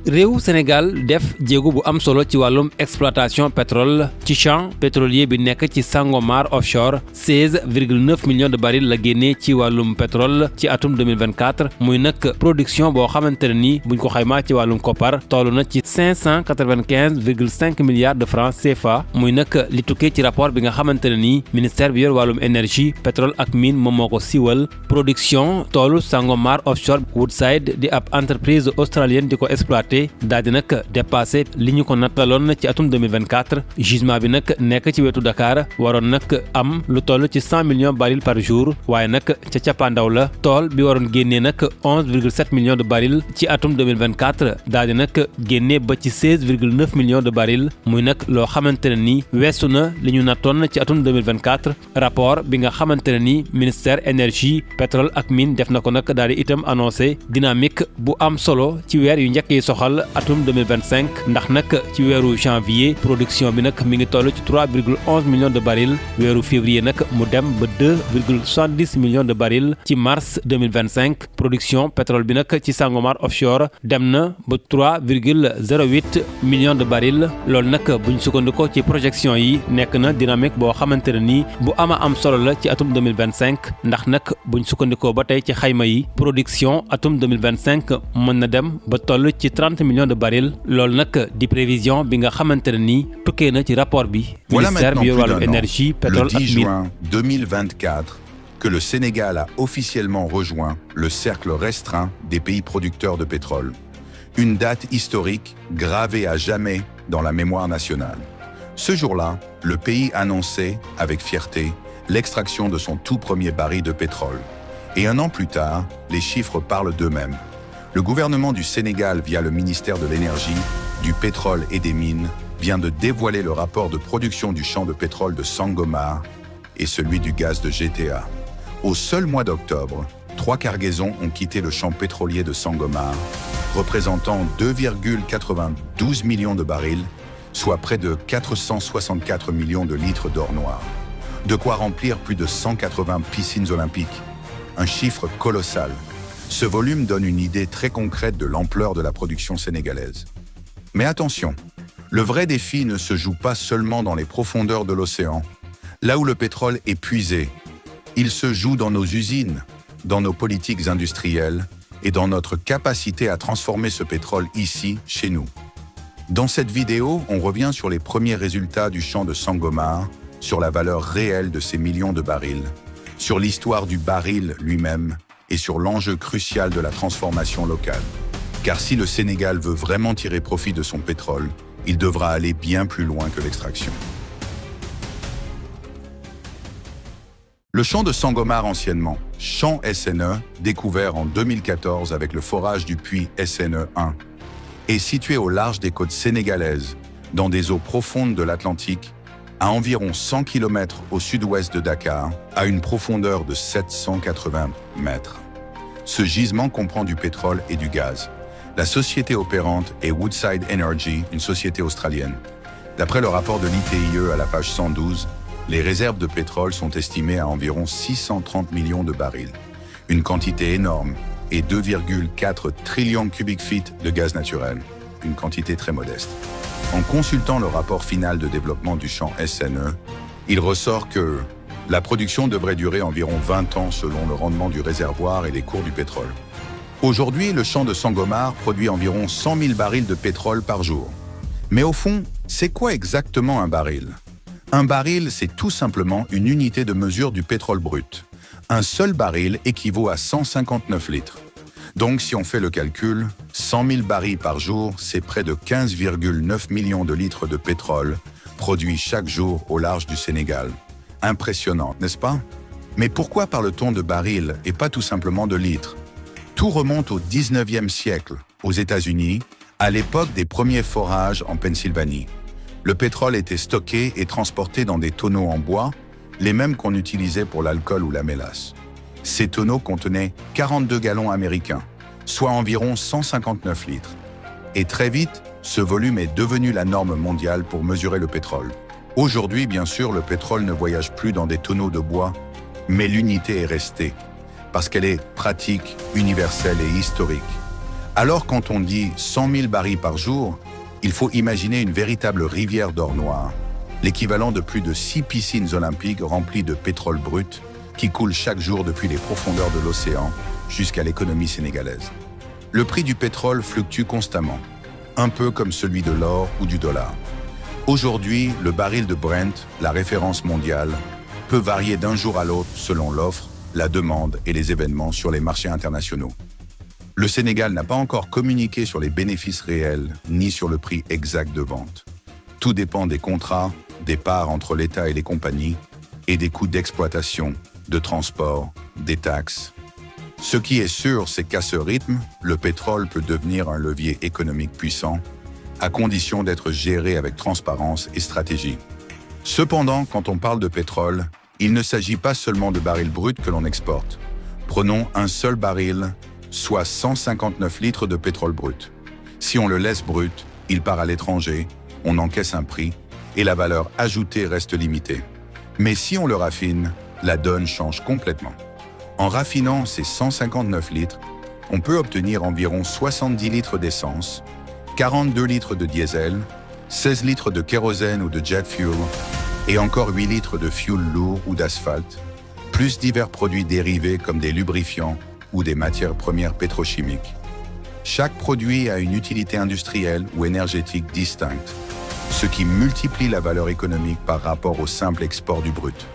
réew Sénégal def jéego bu am solo ci wàllum exploitation pétrole ci champ pétrolier bi nekk ci Sangomar offshore 16,9 millions de barils la génnee ci wàllum pétrole ci atum 2024 muy nag production boo xamante ne ni buñ ko xaymaa ci wàllum koppar toll na ci 595,5 milliards de francs CFA muy nag li tukkee ci rapport bi nga xamante ne ni ministère bi yor wàllum énergie pétrole ak mine moom moo ko siiwal production toolu Sangomar offshore Woodside di ab entreprise australienne di ko exploité daal di nag dépassé li ñu ko nattaloon ci atum 2024 gisement bi nag nekk ci wetu Dakar waroon nag am lu toll ci 100 millions barils par jour waaye nag ca cappaandaw la tool bi waroon génnee nag 11,7 millions de barils ci atum 2024 daal di nag génnee ba ci 16,9 millions de barils muy nag loo xamante ne ni weesu na li ñu nattoon ci atum 2024 rapport bi nga xamante ne ni ministère énergie pétrole ak mine def na ko nag daal di itam annoncé dynamique bu am solo ci weer yu njëkk yi soxal atum 2025 ndax nag ci weeru janvier production bi nag mi ngi toll ci 3,11 millions de barils weeru février nag mu dem ba 2,70 millions de barils ci mars 2025 production pétrole bi nag ci Sangomar offshore dem na ba 3,08 millions de barils loolu nag buñ sukkandikoo ci projection yi nekk na dynamique boo xamante ne nii bu ama am solo la ci atum 2025 ndax nag buñ sukkandikoo ba tey ci xayma yi production atum 2025 mën na dem ba toll ci 30 millions de barils loolu nag di prévision bi nga xamante ne nii tukkee na ci rapport bi ministère bi yor wàllu énergie pétrole ak mine. Le 10 juin 2024 que le Sénégal a officiellement rejoint le cercle restreint des pays producteurs de pétrole. Une date historique gravée à jamais dans la mémoire nationale. Ce jour-là, le pays annonçait avec fierté l'extraction de son tout premier baril de pétrole. Et un an plus tard, les chiffres parlent d'eux-mêmes. Le gouvernement du Sénégal, via le ministère de l'Énergie, du Pétrole et des Mines, vient de dévoiler le rapport de production du champ de pétrole de Sangomar et celui du gaz de GTA. Au seul mois d'octobre, 3 cargaisons ont quitté le champ pétrolier de Sangomar, représentant 2,92 millions de barils, soit près de 464 millions de litres d'or noir. De quoi remplir plus de 180 piscines olympiques. Un chiffre colossal. Ce volume donne une idée très concrète de l'ampleur de la production sénégalaise. Mais attention, le vrai défi ne se joue pas seulement dans les profondeurs de l'océan, là où le pétrole est puisé. Il se joue dans nos usines, dans nos politiques industrielles et dans notre capacité à transformer ce pétrole ici, chez nous. Dans cette vidéo, on revient sur les premiers résultats du champ de Sangomar, sur la valeur réelle de ces millions de barils, sur l'histoire du baril lui-même et sur l'enjeu crucial de la transformation locale. Car si le Sénégal veut vraiment tirer profit de son pétrole, il devra aller bien plus loin que l'extraction. Le champ de Sangomar anciennement, champ SNE, découvert en 2014 avec le forage du puits SNE1, est situé au large des côtes sénégalaises, dans des eaux profondes de l'Atlantique, à environ 100 km au sud-ouest de Dakar, à une profondeur de 780 mètres. Ce gisement comprend du pétrole et du gaz. La société opérante est Woodside Energy, une société australienne. D'après le rapport de l'ITIE à la page 112, les réserves de pétrole sont estimées à environ 630 millions de barils, une quantité énorme, et 2,4 trillions cubic feet de gaz naturel, une quantité très modeste. En consultant le rapport final de développement du champ SNE, il ressort que la production devrait durer environ 20 ans selon le rendement du réservoir et les cours du pétrole. Aujourd'hui, le champ de Sangomar produit environ 100 000 barils de pétrole par jour. Mais au fond, c'est quoi exactement un baril ? Un baril, c'est tout simplement une unité de mesure du pétrole brut. Un seul baril équivaut à 159 litres. Donc, si on fait le calcul, 100 000 barils par jour, c'est près de 15,9 millions de litres de pétrole produits chaque jour au large du Sénégal. Impressionnant, n'est-ce pas? Mais pourquoi parle-t-on de barils et pas tout simplement de litres? Tout remonte au 19e siècle, aux États-Unis, à l'époque des premiers forages en Pennsylvanie. Le pétrole était stocké et transporté dans des tonneaux en bois, les mêmes qu'on utilisait pour l'alcool ou la mélasse. Ces tonneaux contenaient 42 gallons américains, soit environ 159 litres. Et très vite, ce volume est devenu la norme mondiale pour mesurer le pétrole. Aujourd'hui, bien sûr, le pétrole ne voyage plus dans des tonneaux de bois, mais l'unité est restée, parce qu'elle est pratique, universelle et historique. Alors quand on dit 100 000 barils par jour, il faut imaginer une véritable rivière d'or noir, l'équivalent de plus de 6 piscines olympiques remplies de pétrole brut qui coule chaque jour depuis les profondeurs de l'océan jusqu'à l'économie sénégalaise. Le prix du pétrole fluctue constamment, un peu comme celui de l'or ou du dollar. Aujourd'hui, le baril de Brent, la référence mondiale, peut varier d'un jour à l'autre selon l'offre, la demande et les événements sur les marchés internationaux. Le Sénégal n'a pas encore communiqué sur les bénéfices réels ni sur le prix exact de vente. Tout dépend des contrats, des parts entre l'État et les compagnies et des coûts d'exploitation, de transport, des taxes. Ce qui est sûr, c'est qu'à ce rythme, le pétrole peut devenir un levier économique puissant, à condition d'être géré avec transparence et stratégie. Cependant, quand on parle de pétrole, il ne s'agit pas seulement de barils bruts que l'on exporte. Prenons un seul baril, soit 159 litres de pétrole brut. Si on le laisse brut, il part à l'étranger, on encaisse un prix, et la valeur ajoutée reste limitée. Mais si on le raffine, la donne change complètement. En raffinant ces 159 litres, on peut obtenir environ 70 litres d'essence, 42 litres de diesel, 16 litres de kérosène ou de jet fuel, et encore 8 litres de fuel lourd ou d'asphalte, plus divers produits dérivés comme des lubrifiants ou des matières premières pétrochimiques. Chaque produit a une utilité industrielle ou énergétique distincte, ce qui multiplie la valeur économique par rapport au simple export du brut.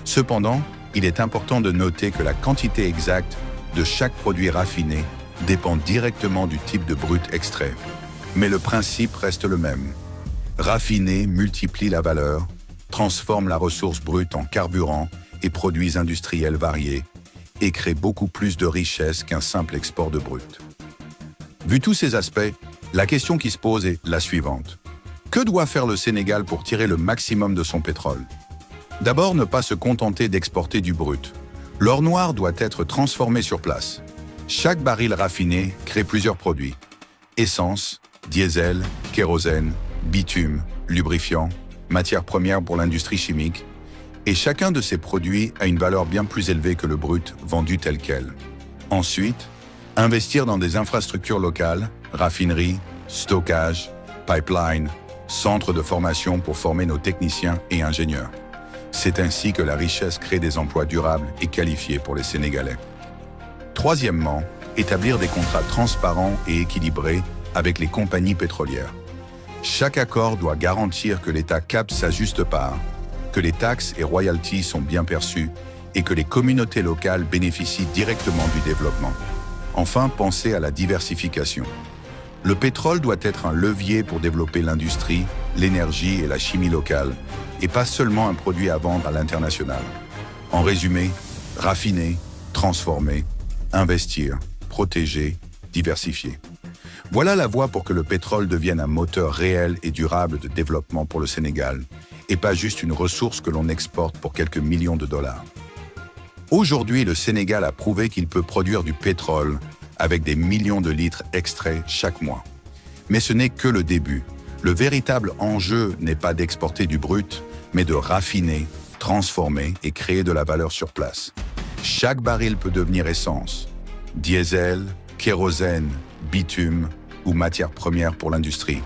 Cependant, il est important de noter que la quantité exacte de chaque produit raffiné dépend directement du type de brut extrait. Mais le principe reste le même. Raffiner multiplie la valeur, transforme la ressource brute en carburant et produits industriels variés, et crée beaucoup plus de richesse qu'un simple export de brut. Vu tous ces aspects, la question qui se pose est la suivante. Que doit faire le Sénégal pour tirer le maximum de son pétrole? D'abord, ne pas se contenter d'exporter du brut. L'or noir doit être transformé sur place. Chaque baril raffiné crée plusieurs produits. Essence, diesel, kérosène, bitume, lubrifiant, matières premières pour l'industrie chimique, et chacun de ces produits a une valeur bien plus élevée que le brut vendu tel quel. Ensuite, investir dans des infrastructures locales, raffineries, stockage, pipeline, centres de formation pour former nos techniciens et ingénieurs. C'est ainsi que la richesse crée des emplois durables et qualifiés pour les Sénégalais. Troisièmement, établir des contrats transparents et équilibrés avec les compagnies pétrolières. Chaque accord doit garantir que l'État capte sa juste part, que les taxes et royalties sont bien perçues et que les communautés locales bénéficient directement du développement. Enfin, pensez à la diversification. Le pétrole doit être un levier pour développer l'industrie, l'énergie et la chimie locale, et pas seulement un produit à vendre à l'international. En résumé, raffiner, transformer, investir, protéger, diversifier. Voilà la voie pour que le pétrole devienne un moteur réel et durable de développement pour le Sénégal, et pas juste une ressource que l'on exporte pour quelques millions de dollars. Aujourd'hui, le Sénégal a prouvé qu'il peut produire du pétrole avec des millions de litres extraits chaque mois. Mais ce n'est que le début. Le véritable enjeu n'est pas d'exporter du brut, mais de raffiner, transformer et créer de la valeur sur place. Chaque baril peut devenir essence, diesel, kérosène, bitume ou matière première pour l'industrie.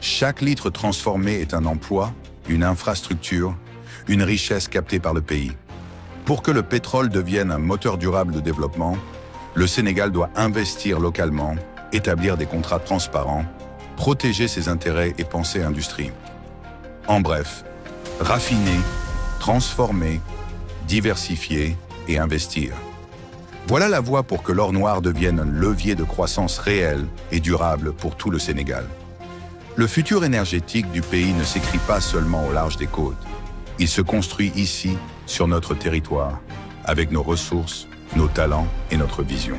Chaque litre transformé est un emploi, une infrastructure, une richesse captée par le pays. Pour que le pétrole devienne un moteur durable de développement, le Sénégal doit investir localement, établir des contrats transparents, protéger ses intérêts et penser industrie. En bref, raffiner, transformer, diversifier et investir. Voilà la voie pour que l'or noir devienne un levier de croissance réel et durable pour tout le Sénégal. Le futur énergétique du pays ne s'écrit pas seulement au large des côtes. Il se construit ici, sur notre territoire, avec nos ressources, nos talents et notre vision.